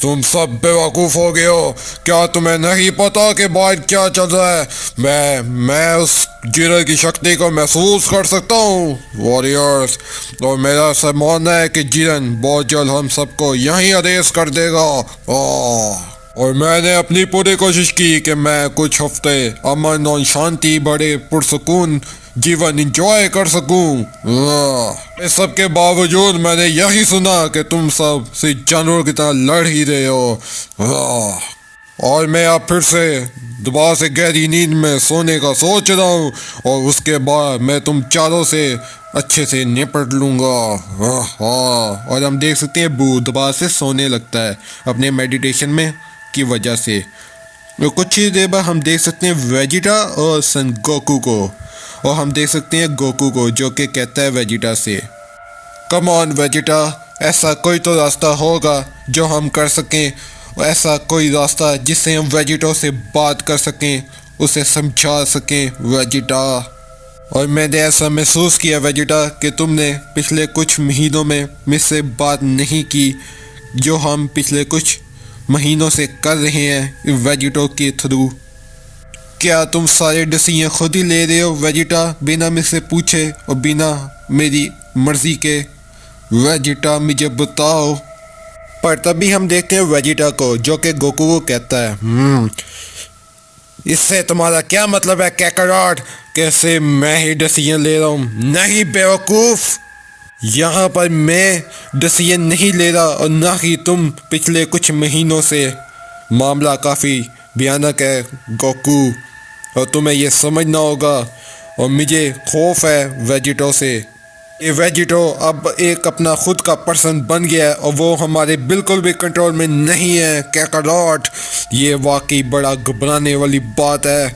तुम सब बेवकूफ़ हो गए हो, क्या तुम्हें नहीं पता कि बाहर क्या चल रहा है। मैं उस जीरन की शक्ति को महसूस कर सकता हूँ वॉरियर्स, और मेरा ऐसा मानना है कि जीरन बहुत जल्द हम सबको यहीं अरेस्ट कर देगा। और मैंने अपनी पूरी कोशिश की कि मैं कुछ हफ्ते अमन और शांति बड़े पुरसुकून जीवन एंजॉय कर सकूं। इस सब के बावजूद मैंने यही सुना कि तुम सब से जानवर की तरह लड़ ही रहे हो। और मैं अब फिर से दोबारा से गहरी नींद में सोने का सोच रहा हूँ और उसके बाद मैं तुम चारों से अच्छे से निपट लूँगा। और हम देख सकते हैं बू दोबारा से सोने लगता है अपने मेडिटेशन में की वजह से। और कुछ ही देर बाद हम देख सकते हैं वेजिटा और सन गोकू को, और हम देख सकते हैं गोकू को जो कि कहता है वेजिटा से कम ऑन वेजिटा, ऐसा कोई तो रास्ता होगा जो हम कर सकें, और ऐसा कोई रास्ता जिससे हम वेजिटो से बात कर सकें, उसे समझा सकें वेजिटा। और मैंने ऐसा महसूस किया वेजिटा कि तुमने पिछले कुछ महीनों में मुझसे बात नहीं की जो हम पिछले कुछ महीनों से कर रहे हैं वेजिटो के थ्रू। क्या तुम सारे डिसीजन खुद ही ले रहे हो वेजिटा, बिना मुझसे पूछे और बिना मेरी मर्जी के? वेजिटा मुझे बताओ। पर तभी हम देखते हैं वेजिटा को जो कि गोकू को कहता है, इससे तुम्हारा क्या मतलब है कैकारोट? कैसे मैं ही डिसीजन ले रहा हूँ? नहीं बेवकूफ़, यहाँ पर मैं डिसीजन नहीं ले रहा और ना ही तुम। पिछले कुछ महीनों से मामला काफ़ी भयानक है गोकू, और तुम्हें ये समझना होगा। और मुझे खौफ है वेजिटो से। ये वेजिटो अब एक अपना खुद का पर्सन बन गया है और वो हमारे बिल्कुल भी कंट्रोल में नहीं है कैकारोट। ये वाकई बड़ा घबराने वाली बात है,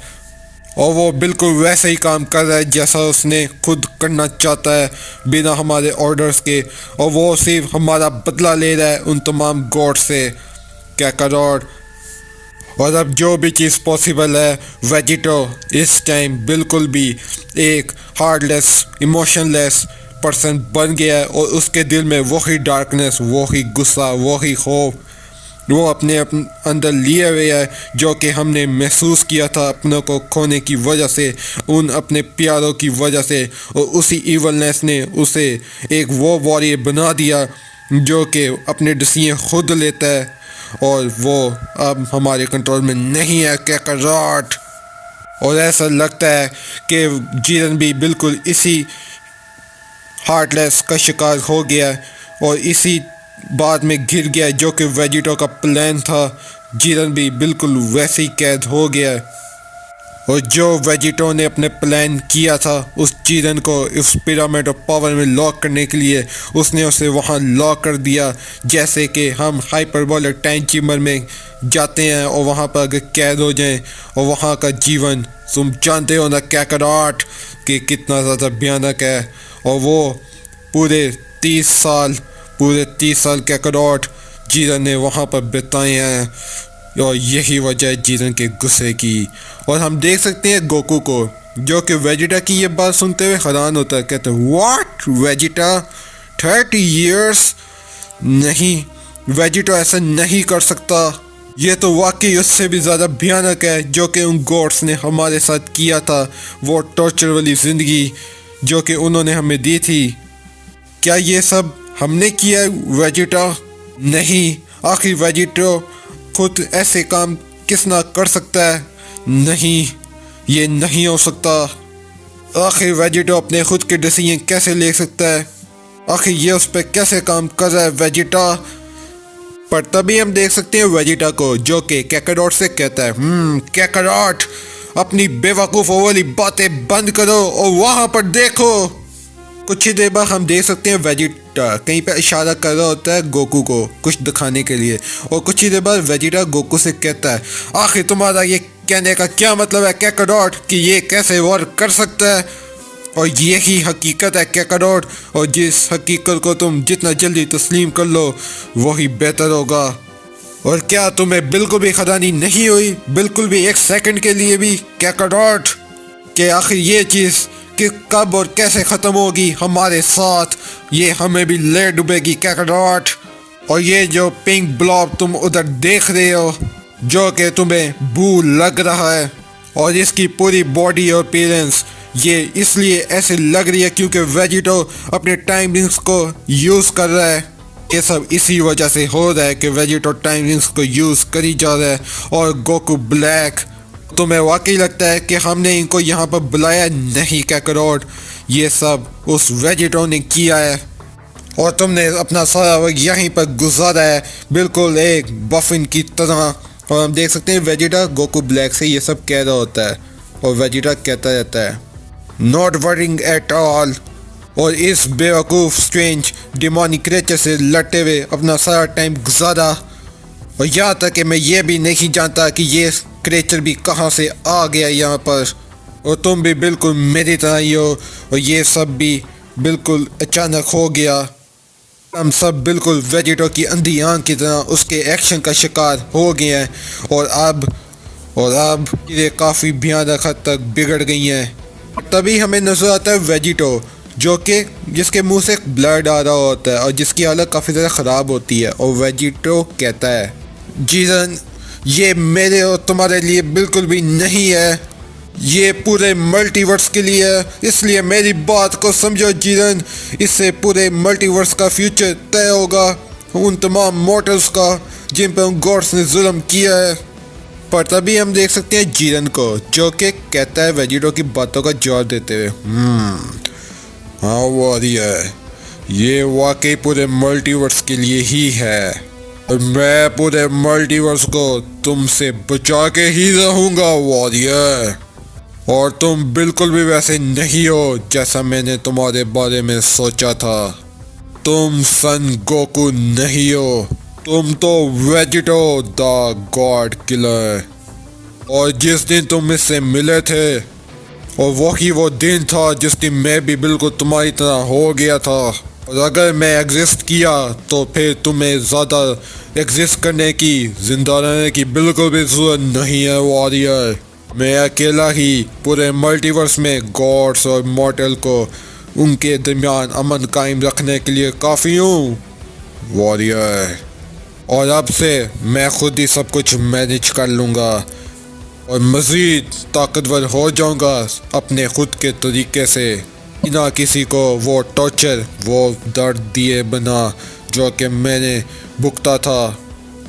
और वो बिल्कुल वैसे ही काम कर रहा है जैसा उसने खुद करना चाहता है, बिना हमारे ऑर्डर्स के। और वो सिर्फ हमारा बदला ले रहा है उन तमाम गॉड से कैकारोट। और अब जो भी चीज़ पॉसिबल है वेजिटो इस टाइम बिल्कुल भी एक हार्टलेस इमोशनलेस पर्सन बन गया है, और उसके दिल में वही डार्कनेस, वही गुस्सा, वही खौफ वो अपने अंदर लिए हुए है जो कि हमने महसूस किया था अपनों को खोने की वजह से, उन अपने प्यारों की वजह से। और उसी इवलनेस ने उसे एक वो वॉरियर बना दिया जो कि अपने डिसीजन खुद लेता है, और वो अब हमारे कंट्रोल में नहीं है कैकारोट। और ऐसा लगता है कि जीरन भी बिल्कुल इसी हार्टलेस का शिकार हो गया और इसी बात में घिर गया जो कि वेजिटो का प्लान था। जीरन भी बिल्कुल वैसे ही कैद हो गया, और जो वेजिटो ने अपने प्लान किया था उस जीरन को इस पिरामिड ऑफ पावर में लॉक करने के लिए, उसने उसे वहाँ लॉक कर दिया। जैसे कि हम हाइपरबोलिक टाइम चेम्बर में जाते हैं और वहाँ पर अगर कैद हो जाएं, और वहाँ का जीवन तुम जानते हो ना कैकारोट कि कितना ज़्यादा भयानक है। और वो पूरे 30 साल कैकारोट जीरन ने वहाँ पर बिताए हैं, और यही वजह है जीरन के गुस्से की। और हम देख सकते हैं गोकू को जो कि वेजिटा की ये बात सुनते हुए हैरान होता है। कहते हैं व्हाट वेजिटा, 30 years? नहीं, वेजिटा ऐसा नहीं कर सकता। ये तो वाकई उससे भी ज़्यादा भयानक है जो कि उन गॉड्स ने हमारे साथ किया था, वो टॉर्चर वाली ज़िंदगी जो कि उन्होंने हमें दी थी। क्या ये सब हमने किया है वेजिटा? नहीं, आखिर वेजिटो खुद ऐसे काम किस ना कर सकता है? नहीं, ये नहीं हो सकता। आखिर वेजिटो अपने खुद के डिसीजन कैसे ले सकता है? आखिर ये उस पर कैसे काम कर रहा है वेजिटा? पर तभी हम देख सकते हैं वेजिटा को जो कि कैकारोट से कहता है, कैकारोट, अपनी बेवकूफ़ों वाली बातें बंद करो और वहाँ पर देखो। कुछ ही देर बाद हम देख सकते हैं वेजिटा कहीं पर इशारा कर रहा होता है गोकू को कुछ दिखाने के लिए, और कुछ ही देर बाद वेजिटा गोकू से कहता है, आखिर तुम्हारा ये कहने का क्या मतलब है कैकारोट कि ये कैसे वर्क कर सकता है? और यही हकीकत है कैकारोट, और जिस हकीकत को तुम जितना जल्दी तस्लीम कर लो वही बेहतर होगा। और क्या तुम्हें बिल्कुल भी खदानी नहीं हुई, बिल्कुल भी एक सेकंड के लिए भी कैकारोट, कि आखिर ये चीज़ कि कब और कैसे ख़त्म होगी हमारे साथ? ये हमें भी ले डूबेगी कैकारोट। और ये जो पिंक ब्लॉब तुम उधर देख रहे हो जो कि तुम्हें बू लग रहा है, और इसकी पूरी बॉडी और अपीयरेंस ये इसलिए ऐसे लग रही है क्योंकि वेजिटो अपने टाइम रिंग्स को यूज़ कर रहा है। ये सब इसी वजह से हो रहा है कि वेजिटो टाइम रिंग्स को यूज़ करी जा रहा है। और गोकू ब्लैक, तुम्हें वाकई लगता है कि हमने इनको यहाँ पर बुलाया? नहीं कैकारोट, ये सब उस वेजिटो ने किया है, और तुमने अपना सारा वक्त यहीं पर गुजारा है बिल्कुल एक बफिन की तरह। और हम देख सकते हैं वेजिटा गोकू ब्लैक से ये सब कह रहा होता है, और वेजिटा कहता रहता है नॉट वरिंग एट ऑल। और इस बेवकूफ़ स्ट्रेंज डिमोनिक क्रिएचर से लड़ते हुए अपना सारा टाइम गुजारा, और यहाँ तक कि मैं ये भी नहीं जानता कि ये क्रिएचर भी कहाँ से आ गया यहाँ पर। और तुम भी बिल्कुल मेरी तरह ही हो, और ये सब भी बिल्कुल अचानक हो गया। हम सब बिल्कुल वेजिटो की अंधी आंख की तरह उसके एक्शन का शिकार हो गए हैं और अब ये काफ़ी भयानक हद तक बिगड़ गई हैं। तभी हमें नजर आता है वेजिटो जिसके मुंह से ब्लड आ रहा होता है और जिसकी हालत काफ़ी ज़्यादा ख़राब होती है। और वेजिटो कहता है, जीरन, ये मेरे और तुम्हारे लिए बिल्कुल भी नहीं है, ये पूरे मल्टीवर्स के लिए है, इसलिए मेरी बात को समझो जीरन। इससे पूरे मल्टीवर्स का फ्यूचर तय होगा, उन तमाम मॉर्टल्स का जिन पर उन गॉड्स ने जुल्म किया है। पर तभी हम देख सकते हैं जीरन को, जो कि कहता है वेजिटो की बातों का जवाब देते हुए, हाँ वॉरियर, ये वाकई पूरे मल्टीवर्स के लिए ही है और मैं पूरे मल्टीवर्स को तुमसे बचा के ही रहूंगा वॉरियर। और तुम बिल्कुल भी वैसे नहीं हो जैसा मैंने तुम्हारे बारे में सोचा था। तुम सन गोकू नहीं हो, तुम तो वेजिटो द गॉड किलर। और जिस दिन तुम इससे मिले थे, और वही वो दिन था जिस दिन मैं भी बिल्कुल तुम्हारी तरह हो गया था। और अगर मैं एग्जिस्ट किया तो फिर तुम्हें ज़्यादा एग्जिस्ट करने की, जिंदा रहने की बिल्कुल भी जरूरत नहीं है वॉरियर। मैं अकेला ही पूरे मल्टीवर्स में गॉड्स और मॉर्टल को उनके दरमियान अमन कायम रखने के लिए काफ़ी हूँ वॉरियर। और अब से मैं खुद ही सब कुछ मैनेज कर लूँगा और मज़ीद ताकतवर हो जाऊँगा अपने खुद के तरीके से, बिना किसी को वो टॉर्चर, वो दर्द दिए बिना जो कि मैंने भुगता था,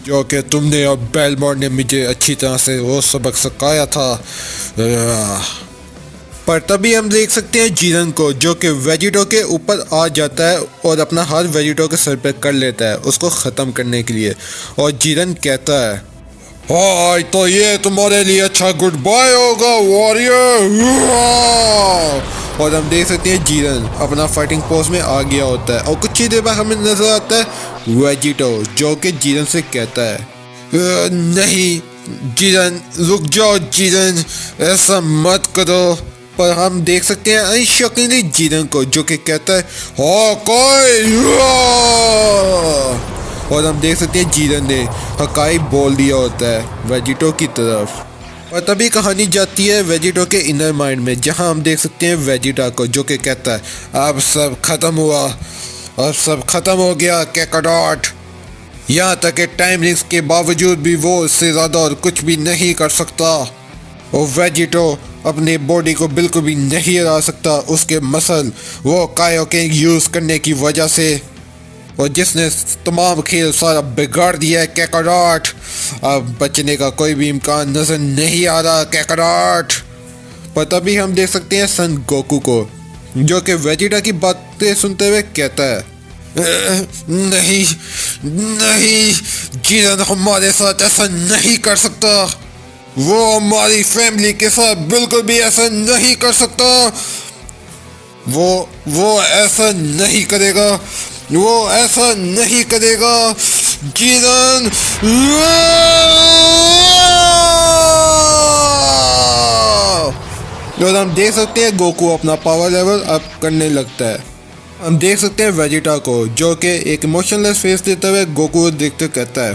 जो कि तुमने और बेलमोर ने मुझे अच्छी तरह से वो सबक सिखाया था। पर तभी हम देख सकते हैं जीरन को, जो कि वेजिटो के ऊपर आ जाता है और अपना हाथ वेजिटो के सर पे कर लेता है उसको ख़त्म करने के लिए। और जीरन कहता है, हाँ तो ये तुम्हारे लिए अच्छा गुड बाय होगा वॉरियर। और हम देख सकते हैं जीरन अपना फाइटिंग पोज में आ गया होता है और कुछ ही देर बाद हमें नजर आता है वेजिटो, जो कि जीरन से कहता है, नहीं जीरन, रुक जाओ जीरन, ऐसा मत करो। पर हम देख सकते हैं अनशॉकिंगली जीरन को, जो कि कहता है, हाँ कोई। और हम देख सकते हैं जीरन ने हकाई बोल दिया होता है वेजिटो की तरफ। और तभी कहानी जाती है वेजिटो के इनर माइंड में, जहां हम देख सकते हैं वेजिटा को, जो कि कहता है, अब सब खत्म हुआ, अब सब खत्म हो गया कैकाडॉट। यहाँ तक कि टाइम रिंग्स के बावजूद भी वो इससे ज़्यादा और कुछ भी नहीं कर सकता। और वेजिटो अपने बॉडी को बिल्कुल भी नहीं हरा सकता, उसके मसल वो कायोकेन यूज़ करने की वजह से, और जिसने तमाम खेल सारा बिगाड़ दिया है कैकाडॉट। अब बचने का कोई भी इम्कान नजर नहीं आ रहा कैकाडॉट। पर तभी हम देख सकते हैं सन गोकू को, जो कि वेजिटा की बातें सुनते हुए कहता है, नहीं नहीं जीरन हमारे साथ ऐसा नहीं कर सकता, वो हमारी फैमिली के साथ बिल्कुल भी ऐसा नहीं कर सकता, वो ऐसा नहीं करेगा, वो ऐसा नहीं करेगा जीरन। और हम देख सकते हैं गोकू अपना पावर लेवल अप करने लगता है। हम देख सकते हैं वेजिटा को, जो कि एक इमोशनलेस फेस देते हुए गोकू देखते कहता है,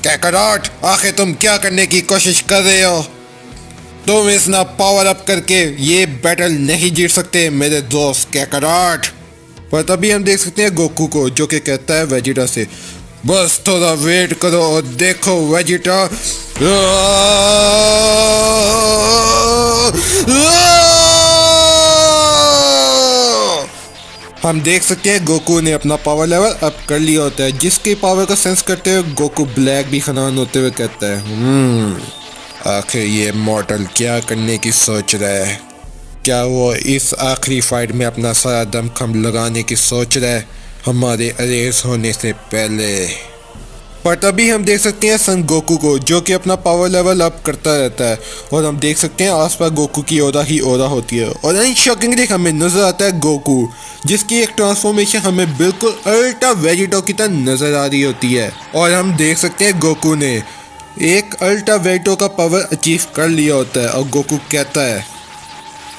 कैकाडॉट, आखिर तुम क्या करने की कोशिश कर रहे हो? तुम इतना पावर अप करके ये बैटल नहीं जीत सकते मेरे दोस्त कैकाडॉट। पर तभी हम देख सकते हैं गोकू को, जो कि कहता है वेजिटा से, बस थोड़ा वेट करो और देखो वेजिटा। हम देख सकते हैं गोकू ने अपना पावर लेवल अप कर लिया होता है, जिसकी पावर का सेंस करते हुए गोकू ब्लैक भी खनान होते हुए कहता है, आखिर ये मॉर्टल क्या करने की सोच रहा है? क्या वो इस आखिरी फाइट में अपना सारा दमखम लगाने की सोच रहा है हमारे अरेज होने से पहले? पर तभी हम देख सकते हैं सन गोकू को, जो कि अपना पावर लेवल अप करता रहता है, और हम देख सकते हैं आसपास गोकू की ओरा ही ओरा होती है। और अनशॉकिंगली हमें नजर आता है गोकू, जिसकी एक ट्रांसफॉर्मेशन हमें बिल्कुल अल्ट्रा वेजिटो की तरह नजर आ रही होती है। और हम देख सकते हैं गोकू ने एक अल्ट्रा वेजिटो का पावर अचीव कर लिया होता है। और गोकू कहता है,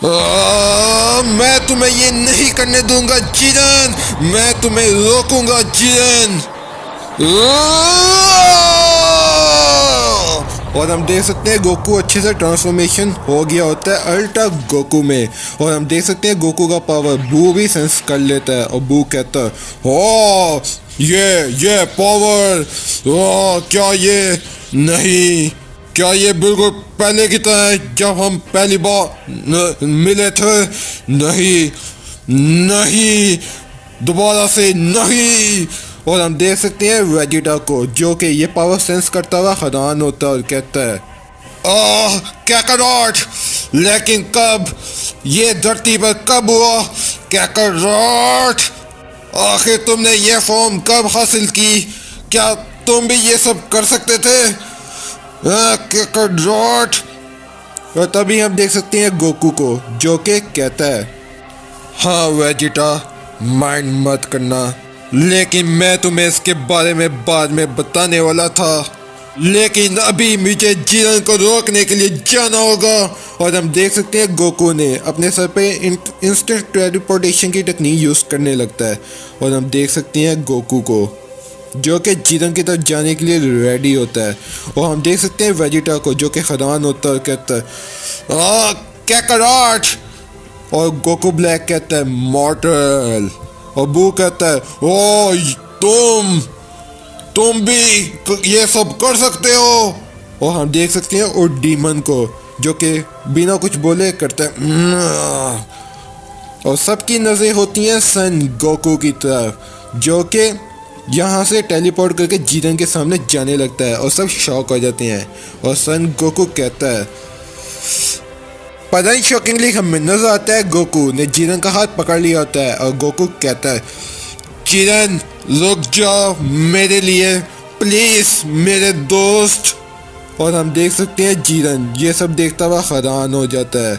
मैं तुम्हें ये नहीं करने दूंगा जिरन, मैं तुम्हें रोकूंगा जिरन। और हम देख सकते हैं गोकू अच्छे से ट्रांसफॉर्मेशन हो गया होता है अल्ट्रा गोकू में। और हम देख सकते हैं गोकू का पावर बू भी सेंस कर लेता है और बू कहता है ओ ये पावर, क्या ये नहीं, क्या ये बिल्कुल पहले की तरह है जब हम पहली बार मिले थे? नहीं नहीं, दोबारा से नहीं। और हम देख सकते हैं वेजिटा को जो कि ये पावर सेंस करता हुआ हैरान होता है और कहता है कैकरॉट, लेकिन कब? ये धरती पर कब हुआ कैकरॉट? आखिर तुमने ये फॉर्म कब हासिल की? क्या तुम भी ये सब कर सकते थे कैकरॉट? और तभी हम देख सकते हैं गोकू को जो कि कहता है हाँ वेजिटा, माइंड मत करना, लेकिन मैं तुम्हें इसके बारे में बाद में बताने वाला था, लेकिन अभी मुझे जिरन को रोकने के लिए जाना होगा। और हम देख सकते हैं गोकू ने अपने सर पे इंस्टेंट टेलीपोर्टेशन की टेक्निक यूज़ करने लगता है। और हम देख सकते हैं गोकू को जो कि जिरन की तरफ जाने के लिए रेडी होता है। और हम देख सकते हैं वेजिटा को जो कि हैरान होता है और कहता है कैकरॉट। और गोकू ब्लैक कहता है मॉर्टल। और बू कहता है ओ तुम भी ये सब कर सकते हो। और हम देख सकते हैं और डीमन को जो कि बिना कुछ बोले करता है। और सबकी नज़रें होती हैं सन गोकू की तरफ जो कि यहाँ से टेलीपोर्ट करके जिरन के सामने जाने लगता है और सब शॉक हो जाते हैं। और सन गोकू कहता है पता ही शॉकिंगली हमें नजर आता है गोकू ने जिरन का हाथ पकड़ लिया होता है। और गोकू कहता है जिरन रुक जाओ मेरे लिए प्लीज मेरे दोस्त। और हम देख सकते हैं जिरन ये सब देखता हुआ हैरान हो जाता है।